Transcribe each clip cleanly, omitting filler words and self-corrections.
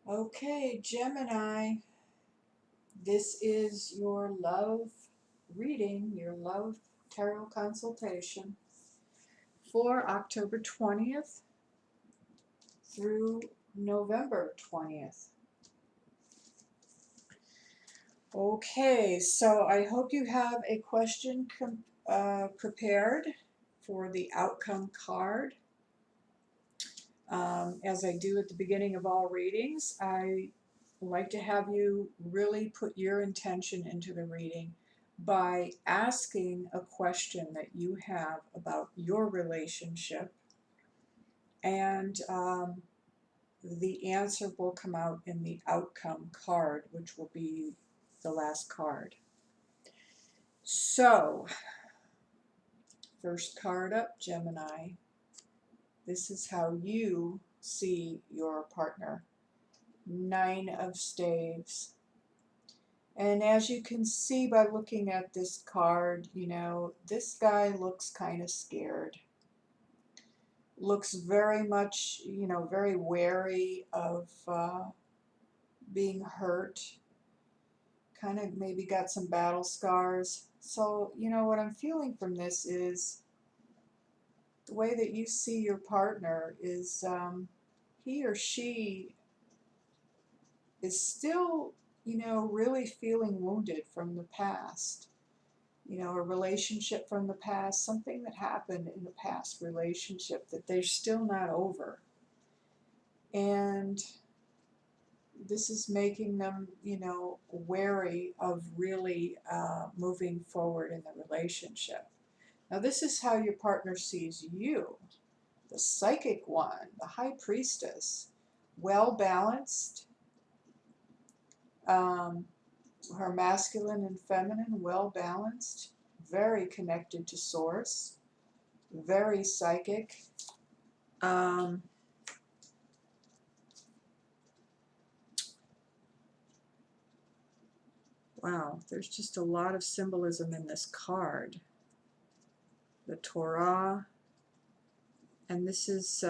Okay, Gemini, this is your love reading, your love tarot consultation for October 20th through November 20th. Okay, so I hope you have a question prepared for the outcome card. As I do at the beginning of all readings, I like to have you really put your intention into the reading by asking a question that you have about your relationship, and the answer will come out in the outcome card, which will be the last card. So, first card up, Gemini. This is how you see your partner. 9 of Staves. And as you can see by looking at this card, this guy looks kind of scared. Looks very much, very wary of being hurt. Kind of maybe got some battle scars. So, what I'm feeling from this is the way that you see your partner is he or she is still, really feeling wounded from the past. A relationship from the past, something that happened in the past relationship that they're still not over. And this is making them, wary of really moving forward in the relationship. Now, this is how your partner sees you, the psychic one, the high priestess, well balanced. Her masculine and feminine, well balanced, very connected to source, very psychic. Wow, there's just a lot of symbolism in this card. The Torah, and this is,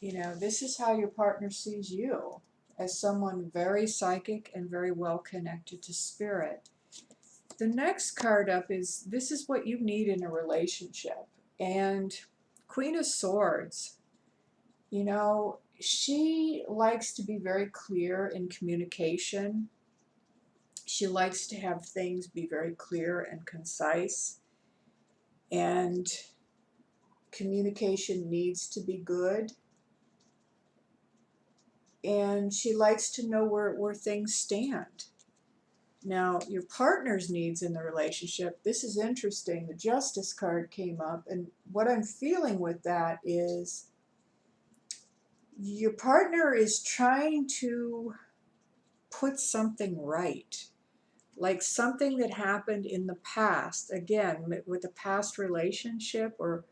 this is how your partner sees you, as someone very psychic and very well connected to spirit. The next card up is, this is what you need in a relationship. And Queen of Swords, she likes to be very clear in communication. She likes to have things be very clear and concise. And communication needs to be good. And she likes to know where things stand. Now, your partner's needs in the relationship, this is interesting. The Justice card came up, and what I'm feeling with that is your partner is trying to put something right, like something that happened in the past, again, with a past relationship or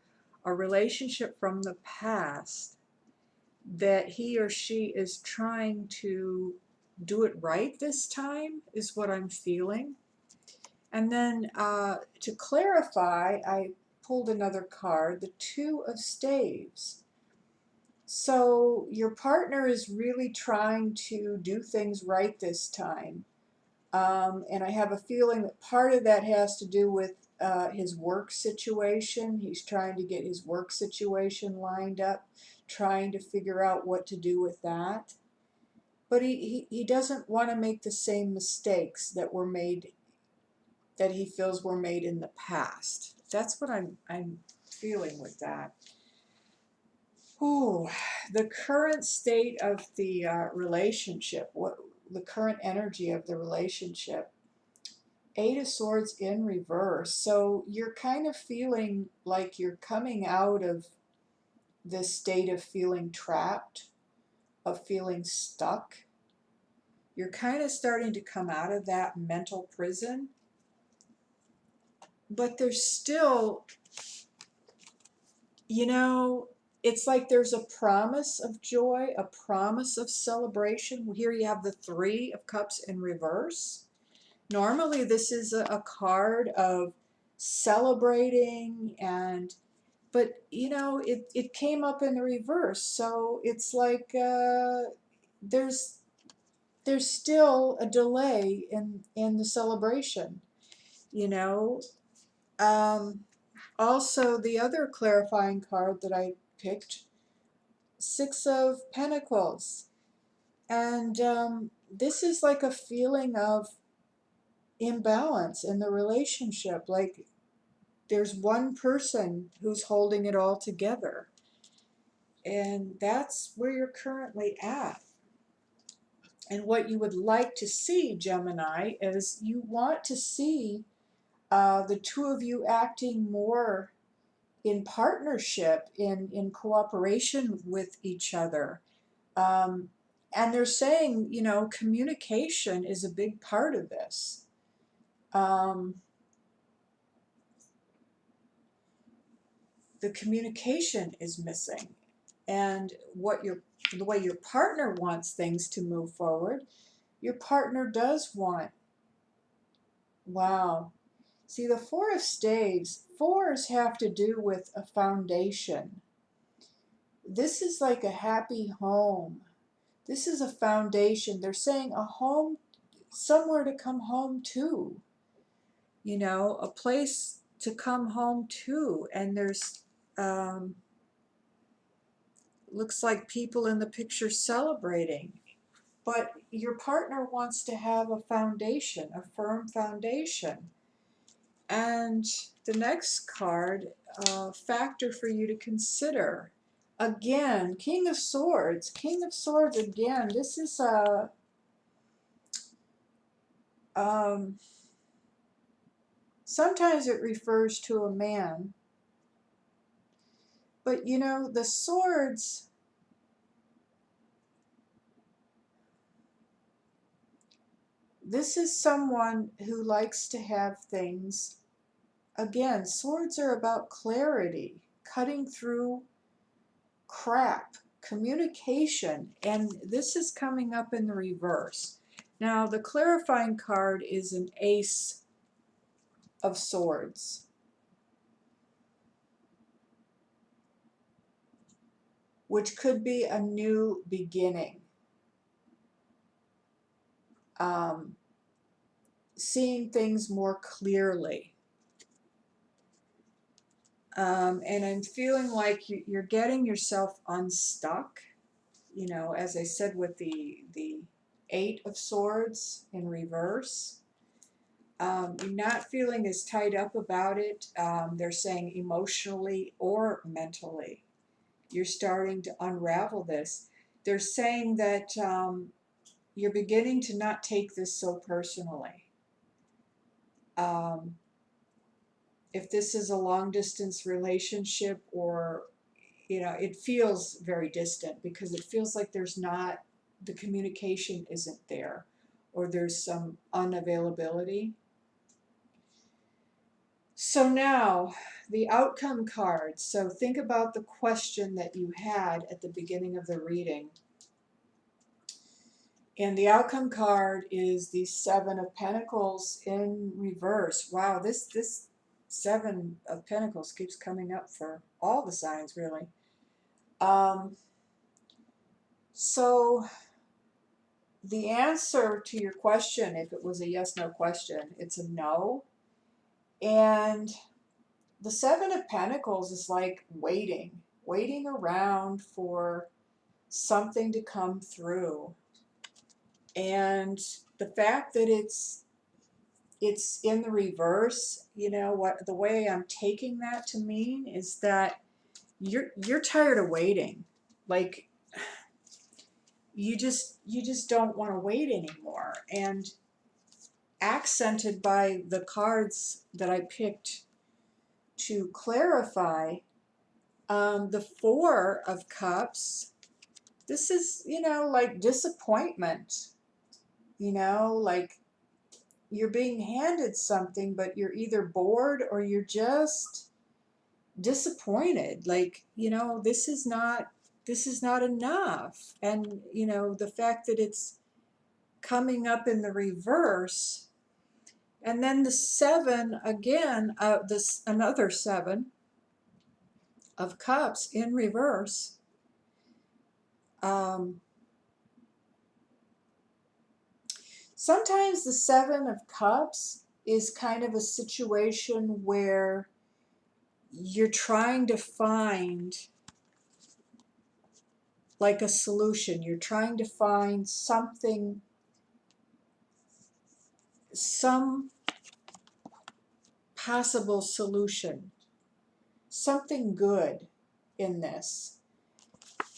a relationship from the past, that he or she is trying to do it right this time, is what I'm feeling. And then to clarify, I pulled another card, the Two of Staves. So your partner is really trying to do things right this time. And I have a feeling that part of that has to do with his work situation. He's trying to get his work situation lined up, trying to figure out what to do with that. But he doesn't want to make the same mistakes that were made, that he feels were made in the past. That's what I'm feeling with that. Oh, the current state of the relationship, the current energy of the relationship. 8 of Swords in reverse. So you're kind of feeling like you're coming out of this state of feeling trapped, of feeling stuck. You're kind of starting to come out of that mental prison. But there's still, it's like there's a promise of joy, a promise of celebration. Here you have the 3 of Cups in reverse. Normally this is a card of celebrating, but you know, it came up in the reverse, so it's like there's there's still a delay in the celebration, you know. Um, Also, the other clarifying card that I picked, Six of Pentacles, and this is like a feeling of imbalance in the relationship, like there's one person who's holding it all together, and that's where you're currently at. And what you would like to see, Gemini, is you want to see the two of you acting more in partnership, in cooperation with each other. Um, and they're saying, you know, communication is a big part of this. The communication is missing, and the way your partner wants things to move forward, your partner does want. Wow. See, the Four of Staves, fours have to do with a foundation. This is like a happy home. This is a foundation. They're saying a home, somewhere to come home to, you know, a place to come home to. And there's, looks like people in the picture celebrating. But your partner wants to have a foundation, a firm foundation. And the next card, factor for you to consider. Again, King of Swords. King of Swords again. This is a sometimes it refers to a man, but you know, the swords, this is someone who likes to have things. Again, swords are about clarity, cutting through crap, communication, and this is coming up in the reverse. Now, the clarifying card is an Ace of Swords, which could be a new beginning. Seeing things more clearly. And I'm feeling like you're getting yourself unstuck, you know, as I said, with the Eight of Swords in reverse. You're not feeling as tied up about it. They're saying emotionally or mentally. You're starting to unravel this. They're saying that you're beginning to not take this so personally. If this is a long distance relationship, or you know, it feels very distant because it feels like there's not, the communication isn't there, or there's some unavailability. So now the outcome card. So think about the question that you had at the beginning of the reading. And the outcome card is the Seven of Pentacles in reverse. Wow, this Seven of Pentacles keeps coming up for all the signs, really. So the answer to your question, if it was a yes/no question, it's a no. And the Seven of Pentacles is like waiting around for something to come through. And the fact that it's in the reverse, you know, what the way I'm taking that to mean is that you're tired of waiting. Like you just don't want to wait anymore. And accented by the cards that I picked to clarify, the Four of Cups, this is, you know, like disappointment, you know, like you're being handed something, but you're either bored or you're just disappointed. Like, you know, this is not enough. And, you know, the fact that it's coming up in the reverse, and then the Seven again, this another Seven, of Cups in reverse. Sometimes the Seven of Cups is kind of a situation where you're trying to find like a solution. You're trying to find something, some possible solution, something good in this.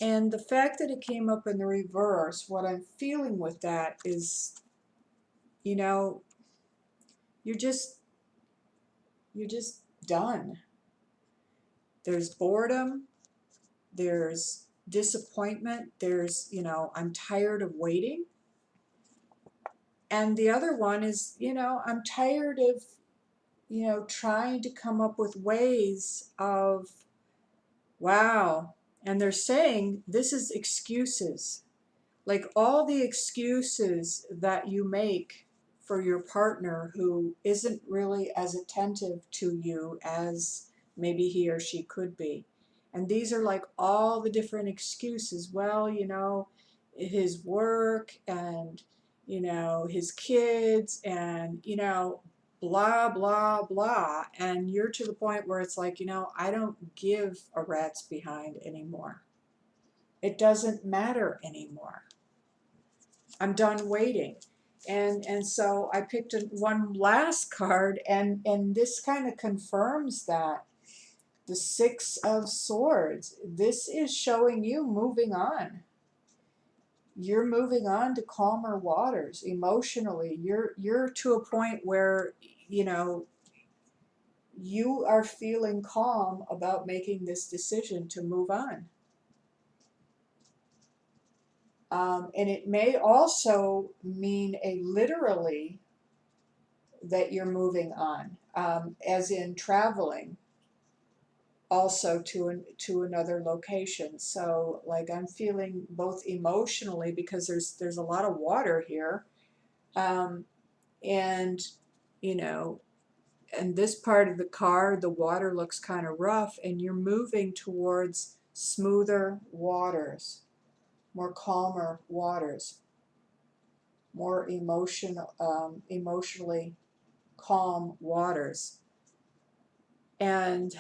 And the fact that it came up in the reverse, what I'm feeling with that is, you know, you're just done. There's boredom, there's disappointment, there's, I'm tired of waiting. And the other one is, I'm tired of, trying to come up with ways of, wow. And they're saying this is excuses. Like all the excuses that you make for your partner who isn't really as attentive to you as maybe he or she could be. And these are like all the different excuses. Well, his work and, his kids and, blah, blah, blah. And you're to the point where it's like, I don't give a rat's behind anymore. It doesn't matter anymore. I'm done waiting. And so I picked one last card, and this kind of confirms that. The Six of Swords. This is showing you moving on. You're moving on to calmer waters emotionally. You're to a point where, you are feeling calm about making this decision to move on. And it may also mean literally that you're moving on, as in traveling also to another location. So like I'm feeling both emotionally, because there's a lot of water here, and and this part of the card, the water looks kind of rough, and you're moving towards smoother waters, more calmer waters, more emotionally calm waters. And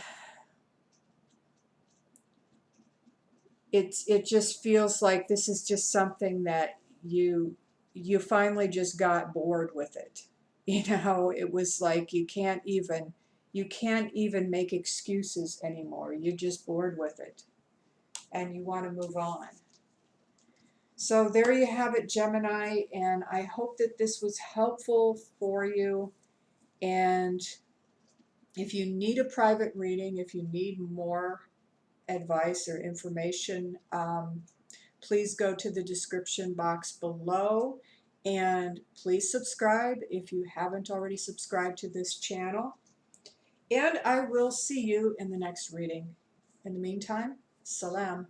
it just feels like this is just something that you finally just got bored with it. It was like you can't even make excuses anymore. You're just bored with it and you want to move on. So there you have it, Gemini, and I hope that this was helpful for you. And if you need a private reading, if you need more advice or information, please go to the description box below, and please subscribe if you haven't already subscribed to this channel. And I will see you in the next reading. In the meantime, salam.